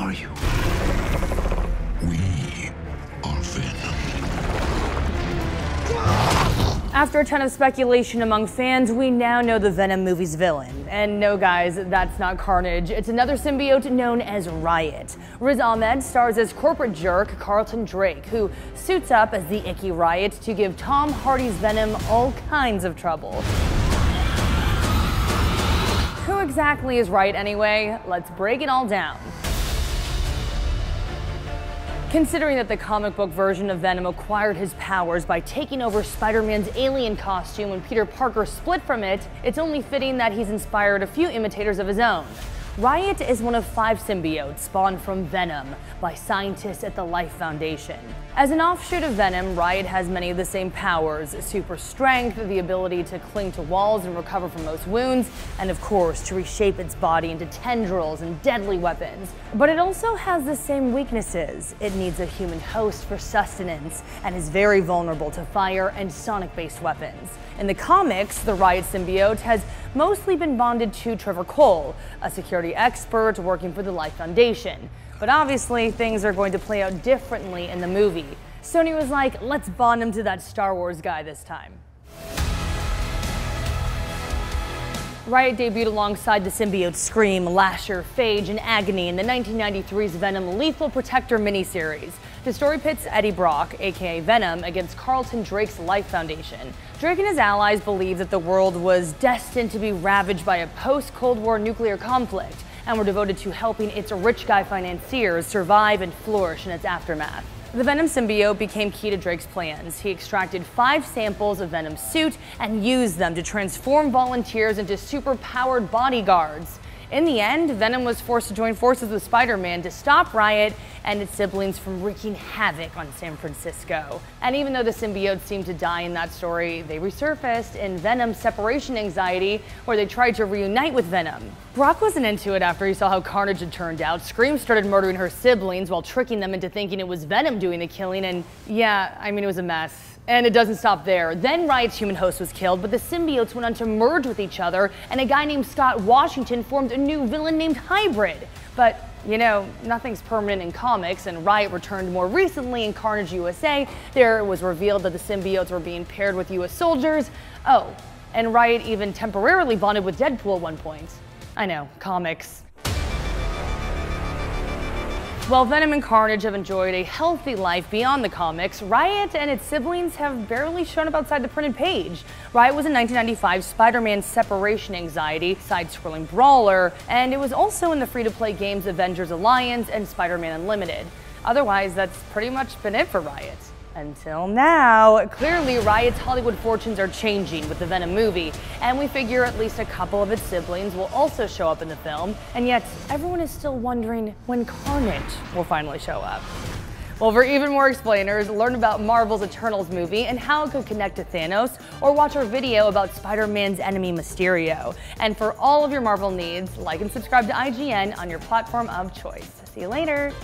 are you? We are Venom. After a ton of speculation among fans, we now know the Venom movie's villain. And no guys, that's not Carnage. It's another symbiote known as Riot. Riz Ahmed stars as corporate jerk Carlton Drake, who suits up as the icky Riot to give Tom Hardy's Venom all kinds of trouble. Who exactly is Riot anyway? Let's break it all down. Considering that the comic book version of Venom acquired his powers by taking over Spider-Man's alien costume when Peter Parker split from it, it's only fitting that he's inspired a few imitators of his own. Riot is one of 5 symbiotes spawned from Venom by scientists at the Life Foundation. As an offshoot of Venom, Riot has many of the same powers: super strength, the ability to cling to walls and recover from most wounds, and of course to reshape its body into tendrils and deadly weapons. But it also has the same weaknesses. It needs a human host for sustenance and is very vulnerable to fire and sonic-based weapons. In the comics, the Riot symbiote has mostly been bonded to Trevor Cole, a security expert working for the Life Foundation. But obviously, things are going to play out differently in the movie. Sony was like, let's bond him to that Star Wars guy this time. Riot debuted alongside the symbiotes Scream, Lasher, Phage, and Agony in the 1993's Venom Lethal Protector miniseries. The story pits Eddie Brock, aka Venom, against Carlton Drake's Life Foundation. Drake and his allies believed that the world was destined to be ravaged by a post-Cold War nuclear conflict, and were devoted to helping its rich guy financiers survive and flourish in its aftermath. The Venom symbiote became key to Drake's plans. He extracted 5 samples of Venom's suit and used them to transform volunteers into super-powered bodyguards. In the end, Venom was forced to join forces with Spider-Man to stop Riot and its siblings from wreaking havoc on San Francisco. And even though the symbiotes seemed to die in that story, they resurfaced in Venom's Separation Anxiety, where they tried to reunite with Venom. Brock wasn't into it after he saw how Carnage had turned out. Scream started murdering her siblings while tricking them into thinking it was Venom doing the killing, and yeah, I mean, it was a mess. And it doesn't stop there. Then Riot's human host was killed, but the symbiotes went on to merge with each other, and a guy named Scott Washington formed a new villain named Hybrid. But, you know, nothing's permanent in comics, and Riot returned more recently in Carnage USA. There it was revealed that the symbiotes were being paired with US soldiers. Oh, and Riot even temporarily bonded with Deadpool at one point. I know, comics. While Venom and Carnage have enjoyed a healthy life beyond the comics, Riot and its siblings have barely shown up outside the printed page. Riot was in 1995's Spider-Man Separation Anxiety, side-scrolling brawler, and it was also in the free-to-play games Avengers Alliance and Spider-Man Unlimited. Otherwise, that's pretty much been it for Riot. Until now. Clearly, Riot's Hollywood fortunes are changing with the Venom movie, and we figure at least a couple of its siblings will also show up in the film, and yet everyone is still wondering when Carnage will finally show up. Well, for even more explainers, learn about Marvel's Eternals movie and how it could connect to Thanos, or watch our video about Spider-Man's enemy Mysterio. And for all of your Marvel needs, like and subscribe to IGN on your platform of choice. See you later.